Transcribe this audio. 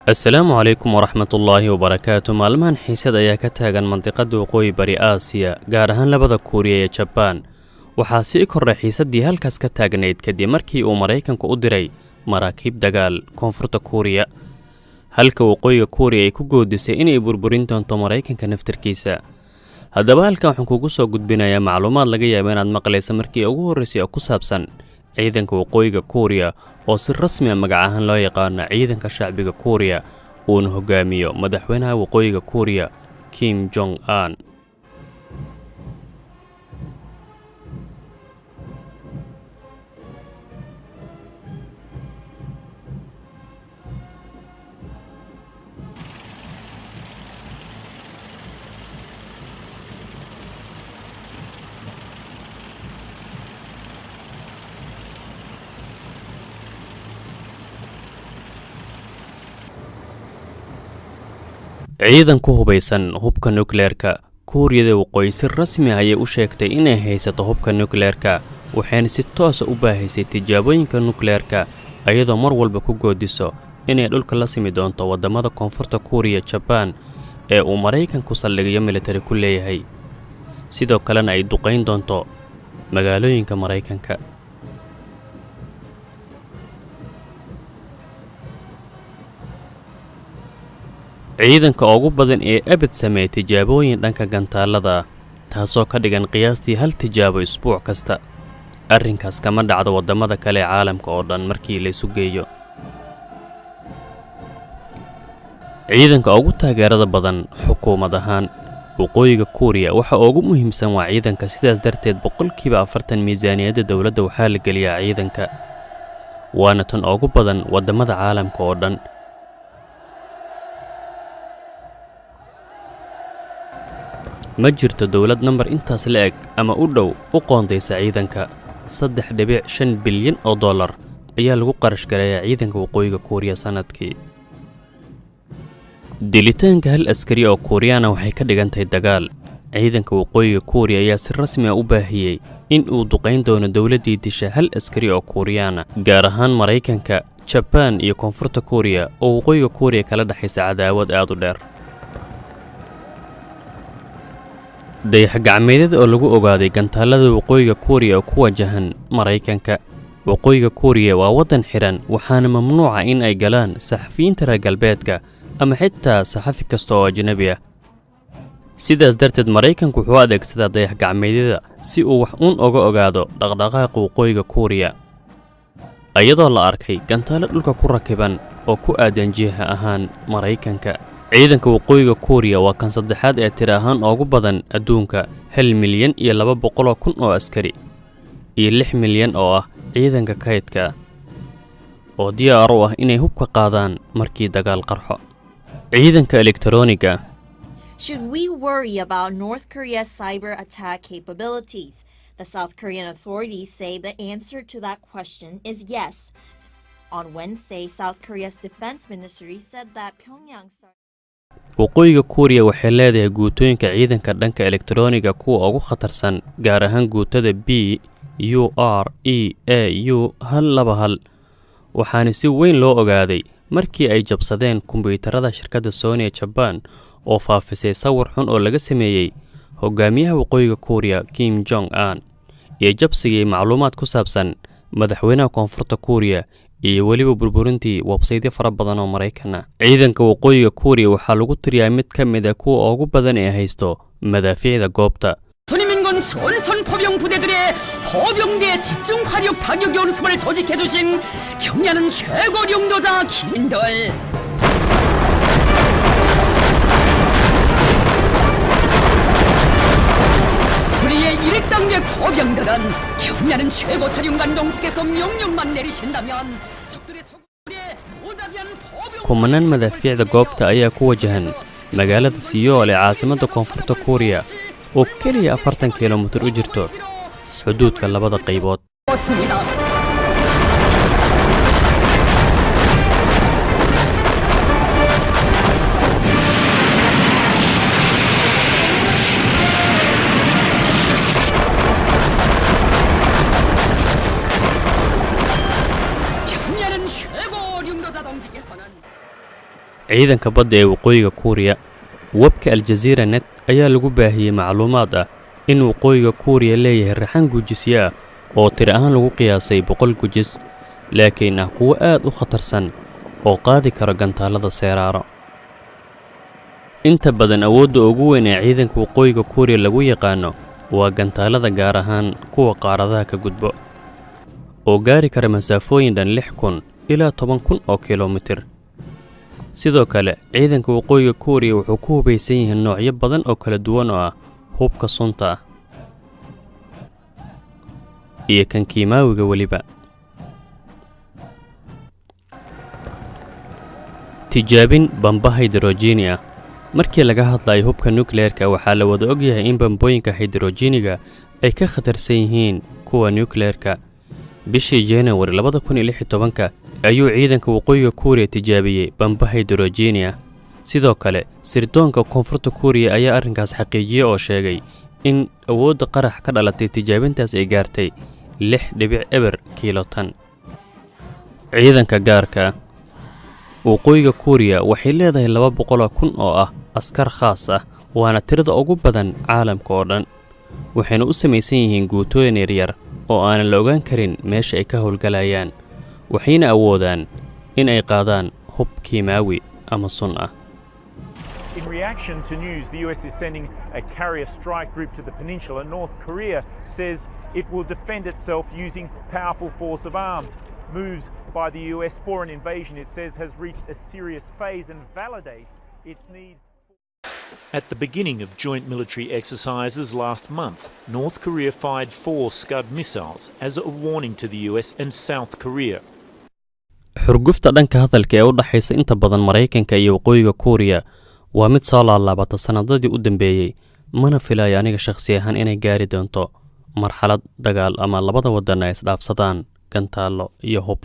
السلام عليكم ورحمة الله وبركاته. maalmahan xiisad ayaa ka taagan mandiqada waqooyi bari Aasiya, gaar ahaan labada Kuuriya iyo Japan. Waxaa sii kordhay xiisadii halkaas ka taagnayd kadib markii uu Mareykanku u diray maraakiib dagaal koonfurta Kuuriya, halka waqooyiga Kuuriya ay ku goodisay inay burburin doonto Mareykanka naftirkiisa. Haddaba halkan waxaan kugu soo gudbinayaa macluumaad laga yaabo inaad maqlayso markii ugu horeysay oo ku saabsan ciidanka waqooyiga Kuuriya oo si rasmi ah magac ahaan loo yaqaan ciidanka shacbiga Kuuriya uuna hogaamiyo madaxweynaha waqooyiga Kuuriya Kim Jong-un. ciidan ku hubaysan hubka nukleerka Kuuriyada waqooyi si rasmi ah ayay u sheegtay inay haysato hubka nukleerka, waxayna si toos ah u baahisay tijaabooyinka nukleerka iyadoo mar walba ku goodiso inay dhulka la simi doonto wadamada koonfurta Kuuriya, Japan ee uu Mareykanku saldhigyo military ku leeyahay, sidoo kalena ay duqeyn doonto magaalooyinka Mareykanka. ciidanka ugu badan ee abad sameeyay tijaabooyin dhanka gantaalada, taasoo ka dhigan qiyaastii hal tijaabo isbuuc kasta. arrinkaas kama dhacdo wadamada kale ee caalamka oo dhan markii la isu geeyo. ciidanka ugu taageerada badan xukuumad ahaan waqooyiga Kuuriya waxa ugu muhiimsan waa ciidanka, sidaas darteed 40% miisaaniyadda dawladda waxaa la geliyaa ciidanka, waana tan ugu badan wadamada caalamka oo dhan. ma jirto dawlad number intaas la eg ama u dhow u qoondaysa ciidanka. 3.5 bilyan oo dollar ayaa lagu qarash gareeyaa ciidanka waqooyiga Kuuriya sanadkii. dilitaanka hal askari oo Kuuriyana waxay ka dhigantahay dagaal. ciidanka waqooyiga Kuuriya ayaa si rasmi ah u baahiyay in uu duqeyn doono dawladdii disha hal askari oo Kuuriyana, gaar ahaan Mareykanka, Japan iyo koonfurta Kuuriya oo waqooyiga Kuuriya kala dhaxaysa cadaawad aad u dheer. dayax-gacmeedyada oo lagu ogaaday gantaalada waqooyiga Kuuriya oo ku wajahan Mareykanka. waqooyiga Kuuriya waa wadan xiran, waxaana mamnuuca in ay galaan saxafiyiinta reer galbeedka ama xitaa saxafi kasta oo ajnabi ah. sidaas darteed Mareykanku wuxuu adeegsadaa dayax-gacmeedyada si uu wax uun uga ogaado dhaqdhaqaaqa waqooyiga Kuuriya, iyadoo la arkay gantaalo dhulka ku rakiban oo ku aadan jiha ahaan Mareykanka. ciidanka waqooyiga Kuuriya waa kan saddexaad ee tiro ahaan ugu badan adduunka, 1,200,000 oo askari iyo 6 milyan oo ah ciidanka kaydka oo diyaar u ah inay hubka qaadaan markii dagaal qarxo. ciidanka elektarooniga. Should we worry about North Korea's cyber attack capabilities? The South Korean authorities say the answer to that question is yes. On Wednesday, South Korea's defense ministry said that Pyongyang started waqooyiga Kuuriya waxay leedahay guutooyinka ciidanka dhanka elektarooniga kuwa ugu khatarsan, gaar ahaan guutada BUREAU-121, waxaana si weyn loo ogaaday markii ay jabsadeen kumbuyuutarada shirkadda Sony ee Japan oo faafisay sawir xun oo laga sameeyay hogaamiyaha waqooyiga Kuuriya Kim Jong-un iyo jabsigii macluumaad ku saabsan madaxweynaha koonfurta Kuuriya iyo waliba burburintii website fara badan oo Mareykan ah. ciidanka waqooyiga Kuuriya waxaa lagu tiriyaa mid ka mid ah kuwa ugu badan ee haysto madaafiicda goobta. 손인민군 전선 포병 부대들의 포병대 집중 화력 타격 연습을 조직해 주신 경야는 최고 용도자 기민들. 우리의 1단계 포병들은 경야는 최고 사령관 동지께서 명령만 내리신다면 적들의 서구에 오자비한 포병 kumanaan madaafiicda goobta ayaa ku wajahan magaalada Seoul ee caasimadda koonfurta Kuuriya oo kaliya 40 kiiloomitir u jirto xuduudka labada qaybood. ciidanka badda ee waqooyiga Kuuriya. Webka Al Jazeera Net ayaa lagu baahiyey macluumaad ah in waqooyiga Kuuriya leeyahay raxan gujisyo ah oo tiro ahaan lagu qiyaasay 100 gujis, laakiin ah kuwo aad u khatarsan oo qaadi kara gantaalada seeraaro. inta badan awoodda ugu weyn ee ciidanka waqooyiga Kuuriya lagu yaqaano waa gantaalada gaar ahaan kuwa qaaradaha ka gudbo oo gaari kara masaafooyin dhan 6,000 ilaa 10,000 oo kiiloomitir. sidoo kale ciidanka waqooyiga Kuuriya wuxuu ku hubaysan yahay noocyo badan oo kala duwan oo ah hubka sunta ah iyo kan kiimaawiga waliba. tijaabin bamba hydrogeni ah. markii laga hadlayo hubka nuclearka waxaa la wada ogyahay in bambooyinka hydrogeniga ay ka khatarsan yihiin kuwa nuclearka. bishii January 2016 ayuu ciidanka waqooyiga Kuuriya tijaabiyey bamba hydrogeni ah. sidoo kale sirdoonka koonfurta Kuuriya ayaa arrinkaas xaqiijiyay oo sheegay in awoodda qarax ka dhalatay tijaabintaas ay gaartay 6.0 kiilotan. ciidanka gaarka waqooyiga Kuuriya waxay leedahay 200,000 oo ah askar khaas ah, waana tirada ugu badan caalamka oo dhan. waxayna u samaysan yihiin guutooyin yaryar oo aanan la ogaan karin meesha ay ka howlgalayaan, waxayna awoodaan in ay qaadaan hub kiimaawi ama sun ah. In reaction to news, the US is sending a carrier strike group to the peninsula. North Korea says it will defend itself using powerful force of arms. Moves by the US for an invasion, it says, has reached a serious phase and validates its need. At the beginning of joint military exercises last month, North Korea fired 4 Scud missiles as a warning to the US and South Korea. xurgufta dhanka hadalka ee u dhaxaysa inta badan Mareykanka iyo waqooyiga Kuuriya waa mid soo laalaabata sanadadii u dambeeyay, mana filayo aniga shakhsi ahaan inay gaari doonto marxalad dagaal ama labada wadan ay isdhaafsadaan gantaalo iyo hub.